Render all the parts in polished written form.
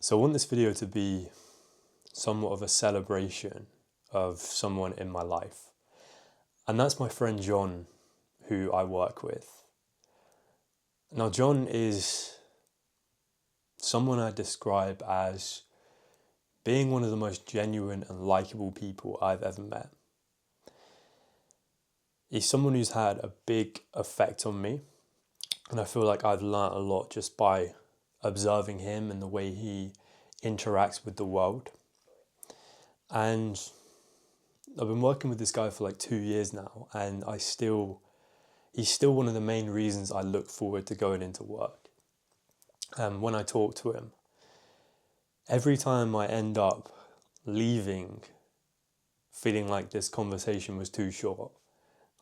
So I want this video to be somewhat of a celebration of someone in my life. And that's my friend John, who I work with. Now, John is someone I describe as being one of the most genuine and likable people I've ever met. He's someone who's had a big effect on me, and I feel like I've learnt a lot just by observing him and the way he interacts with the world. And I've been working with this guy for like 2 years now, and he's still one of the main reasons I look forward to going into work. And when I talk to him, every time I end up leaving feeling like this conversation was too short,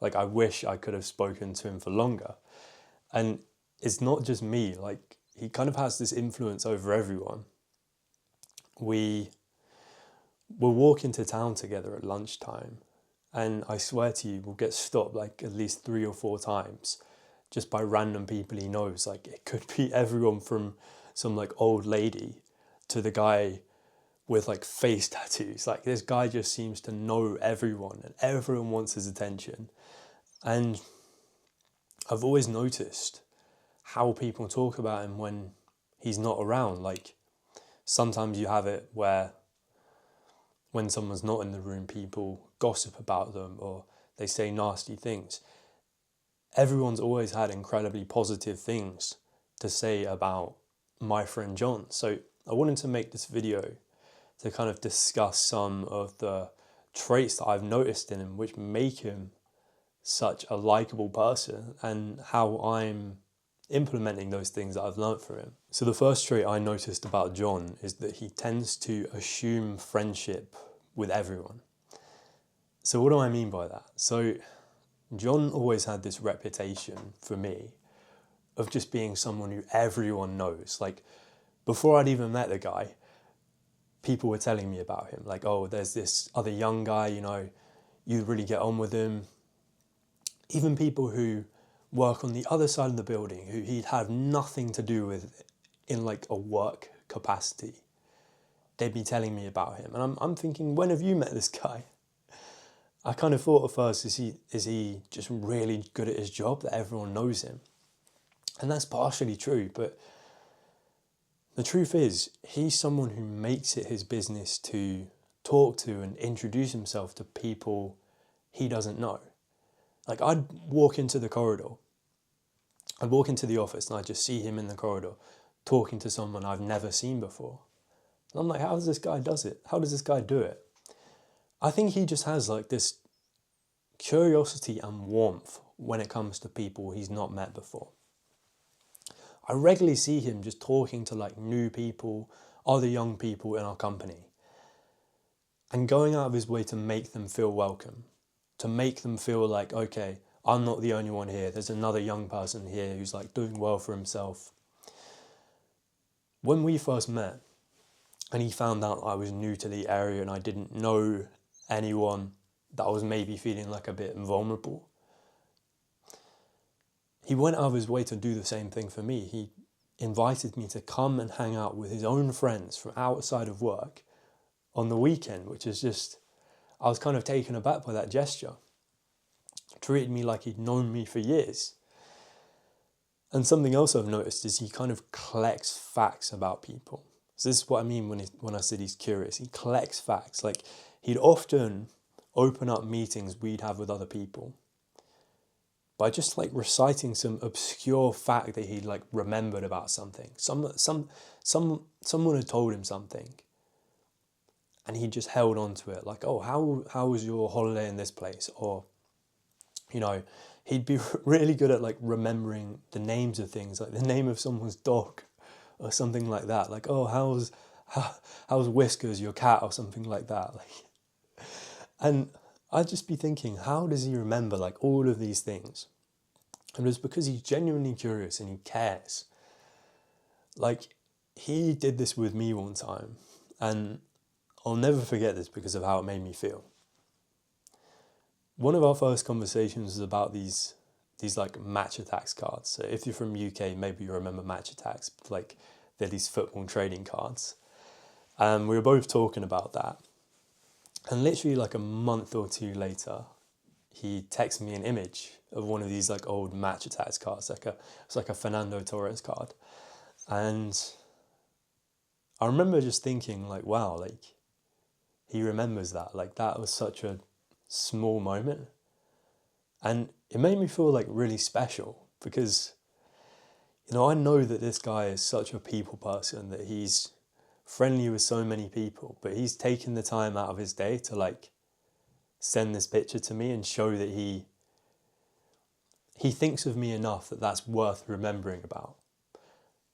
like I wish I could have spoken to him for longer. And it's not just me, like he kind of has this influence over everyone. We'll walk into town together at lunchtime, and I swear to you, we'll get stopped like at least 3 or 4 times just by random people he knows. Like it could be everyone from some like old lady to the guy with like face tattoos. Like this guy just seems to know everyone and everyone wants his attention. And I've always noticed how people talk about him when he's not around. Like sometimes you have it where when someone's not in the room, people gossip about them or they say nasty things. Everyone's always had incredibly positive things to say about my friend John. So I wanted to make this video to kind of discuss some of the traits that I've noticed in him which make him such a likable person, and how I'm implementing those things that I've learnt from him. So the first trait I noticed about John is that he tends to assume friendship with everyone. So what do I mean by that? So John always had this reputation for me of just being someone who everyone knows. Like before I'd even met the guy, people were telling me about him. Like, oh, there's this other young guy, you really get on with him. Even people who work on the other side of the building, who he'd have nothing to do with in like a work capacity, they'd be telling me about him. And I'm thinking, when have you met this guy? I kind of thought at first, is he just really good at his job that everyone knows him? And that's partially true, but the truth is, he's someone who makes it his business to talk to and introduce himself to people he doesn't know. Like I'd walk into the corridor, I'd walk into the office and I'd just see him in the corridor talking to someone I've never seen before. And I'm like, how does this guy does it? How does this guy do it? I think he just has like this curiosity and warmth when it comes to people he's not met before. I regularly see him just talking to like new people, other young people in our company, and going out of his way to make them feel welcome, to make them feel like, okay, I'm not the only one here. There's another young person here who's like doing well for himself. When we first met and he found out I was new to the area and I didn't know anyone, that was maybe feeling like a bit vulnerable, he went out of his way to do the same thing for me. He invited me to come and hang out with his own friends from outside of work on the weekend, which is just, I was kind of taken aback by that gesture. Treated me like he'd known me for years. And something else I've noticed is he kind of collects facts about people. So this is what I mean when I said he's curious. He collects facts. Like he'd often open up meetings we'd have with other people by just like reciting some obscure fact that he'd like remembered about something. Someone had told him something, and he just held on to it. Like, oh, how was your holiday in this place? Or, he'd be really good at like remembering the names of things, like the name of someone's dog or something like that. Like, oh, how's Whiskers, your cat, or something like that. Like, and I'd just be thinking, how does he remember like all of these things? And it's because he's genuinely curious and he cares. Like, he did this with me one time, and I'll never forget this because of how it made me feel. One of our first conversations was about these like match attacks cards. So if you're from UK, maybe you remember match attacks. Like they're these football trading cards. And we were both talking about that. And literally like a month or two later, he texted me an image of one of these like old Match Attax cards, it's like a Fernando Torres card. And I remember just thinking like, wow, like he remembers that. Like that was such a small moment. And it made me feel like really special because, you know, I know that this guy is such a people person, that he's friendly with so many people, but he's taken the time out of his day to like send this picture to me and show that he thinks of me enough that that's worth remembering about.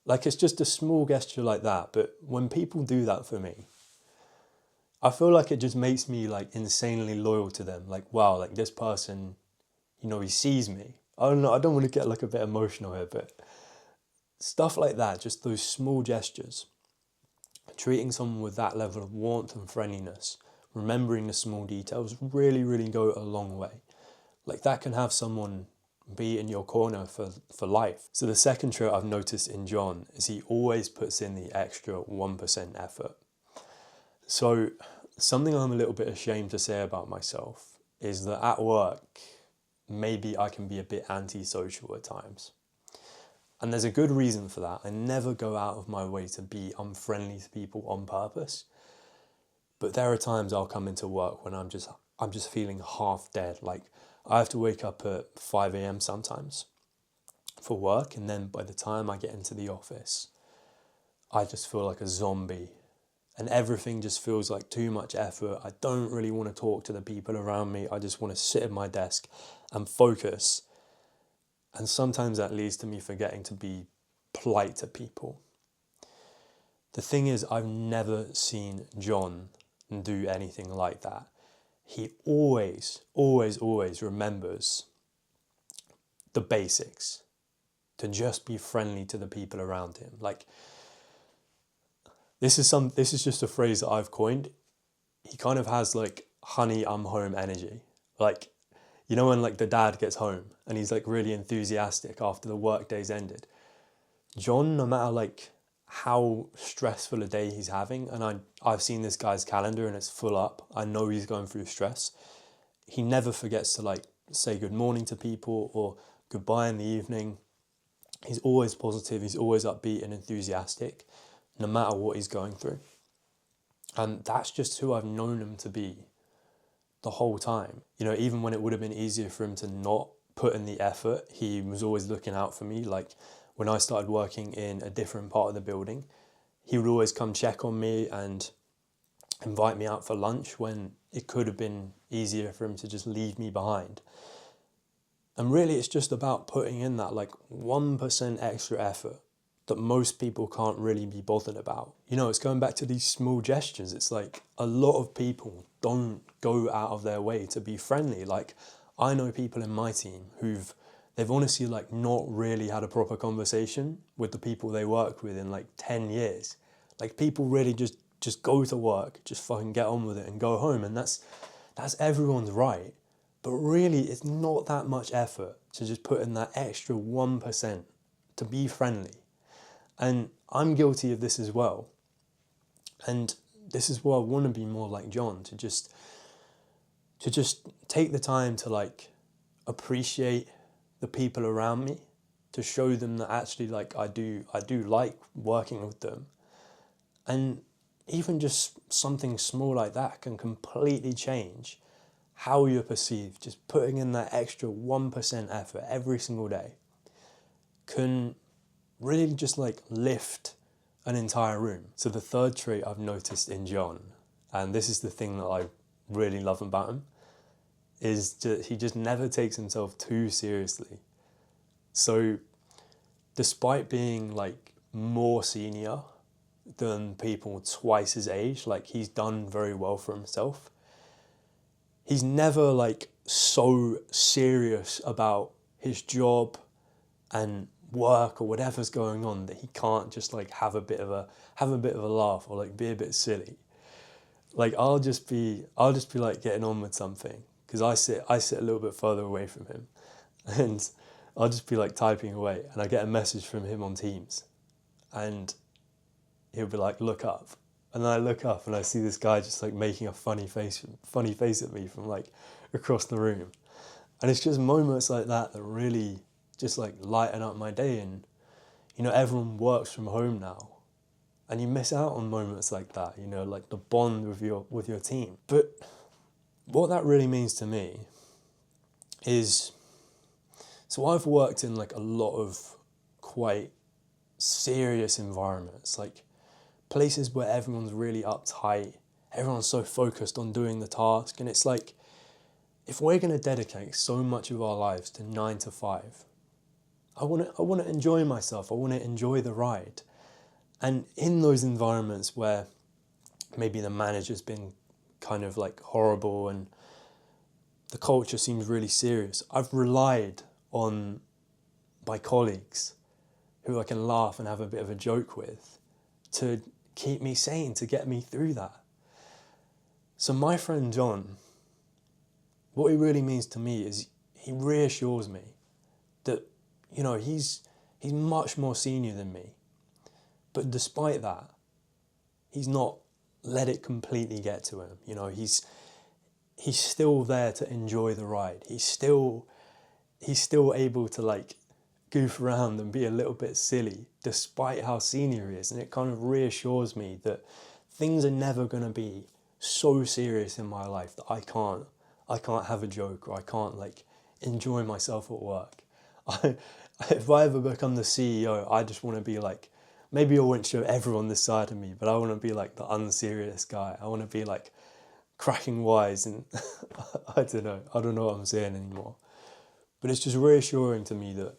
Like it's just a small gesture like that, but when people do that for me, I feel like it just makes me like insanely loyal to them. Like, wow, like this person, you know, he sees me. I don't know, I don't want to get like a bit emotional here, but stuff like that, just those small gestures, treating someone with that level of warmth and friendliness, remembering the small details really, really go a long way. Like that can have someone be in your corner for life. So the second trait I've noticed in John is he always puts in the extra 1% effort. So something I'm a little bit ashamed to say about myself is that at work, maybe I can be a bit antisocial at times. And there's a good reason for that. I never go out of my way to be unfriendly to people on purpose. But there are times I'll come into work when I'm just feeling half dead. Like I have to wake up at 5 a.m. sometimes for work, and then by the time I get into the office, I just feel like a zombie. And everything just feels like too much effort. I don't really want to talk to the people around me. I just want to sit at my desk and focus. And sometimes that leads to me forgetting to be polite to people. The thing is, I've never seen John do anything like that. He always, always, always remembers the basics, to just be friendly to the people around him. Like, this is just a phrase that I've coined. He kind of has like honey, I'm home energy. Like, you know when like the dad gets home and he's like really enthusiastic after the work day's ended. John, no matter like how stressful a day he's having, and I've seen this guy's calendar and it's full up, I know he's going through stress, he never forgets to like say good morning to people or goodbye in the evening. He's always positive, he's always upbeat and enthusiastic, no matter what he's going through. And that's just who I've known him to be the whole time. You know, even when it would have been easier for him to not put in the effort, he was always looking out for me. Like when I started working in a different part of the building, he would always come check on me and invite me out for lunch when it could have been easier for him to just leave me behind. And really it's just about putting in that like 1% extra effort that most people can't really be bothered about. You know, it's going back to these small gestures. It's like a lot of people don't go out of their way to be friendly. Like I know people in my team they've honestly like not really had a proper conversation with the people they work with in like 10 years. Like people really just go to work, just fucking get on with it and go home. And that's everyone's right. But really it's not that much effort to just put in that extra 1% to be friendly. And I'm guilty of this as well. And this is why I want to be more like John, to just take the time to like appreciate the people around me, to show them that actually like I do like working with them. And even just something small like that can completely change how you're perceived. Just putting in that extra 1% effort every single day can really just like lift an entire room. So the third trait I've noticed in John, and this is the thing that I really love about him, is that he just never takes himself too seriously. So despite being like more senior than people twice his age, like he's done very well for himself, he's never like so serious about his job and work or whatever's going on that he can't just like have a bit of a laugh or like be a bit silly. Like I'll just be like getting on with something because I sit a little bit further away from him, and I'll just be like typing away and I get a message from him on Teams and he'll be like, look up, And then I look up and I see this guy just like making a funny face at me from like across the room. And it's just moments like that that really just like lighten up my day. And you know, everyone works from home now, and you miss out on moments like that, you know, like the bond with your team. But what that really means to me is, so I've worked in like a lot of quite serious environments, like places where everyone's really uptight, everyone's so focused on doing the task, and it's like, if we're going to dedicate so much of our lives to 9 to 5, I want to enjoy myself. I want to enjoy the ride. And in those environments where maybe the manager's been kind of like horrible and the culture seems really serious, I've relied on my colleagues who I can laugh and have a bit of a joke with to keep me sane, to get me through that. So my friend John, what he really means to me is he reassures me that, you know, he's much more senior than me. But despite that, he's not let it completely get to him. You know, he's still there to enjoy the ride. He's still able to like goof around and be a little bit silly despite how senior he is. And it kind of reassures me that things are never going to be so serious in my life that I can't have a joke, or I can't like enjoy myself at work. If I ever become the CEO, I just want to be like, maybe I won't show everyone this side of me, but I want to be like the unserious guy. I want to be like cracking wise, and I don't know what I'm saying anymore. But it's just reassuring to me that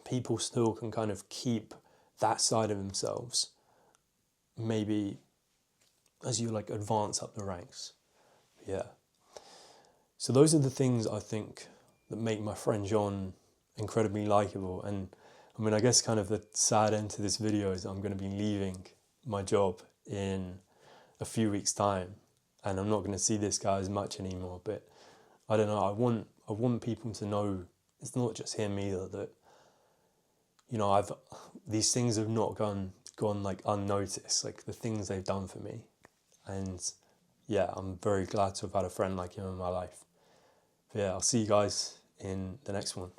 people still can kind of keep that side of themselves, maybe as you like advance up the ranks. Yeah. So those are the things I think that make my friend John incredibly likable. And I mean, I guess kind of the sad end to this video is I'm going to be leaving my job in a few weeks' time, and I'm not going to see this guy as much anymore. But I don't know, I want people to know it's not just him either, that, you know, these things have not gone like unnoticed, like the things they've done for me. And yeah, I'm very glad to have had a friend like him in my life. But yeah, I'll see you guys in the next one.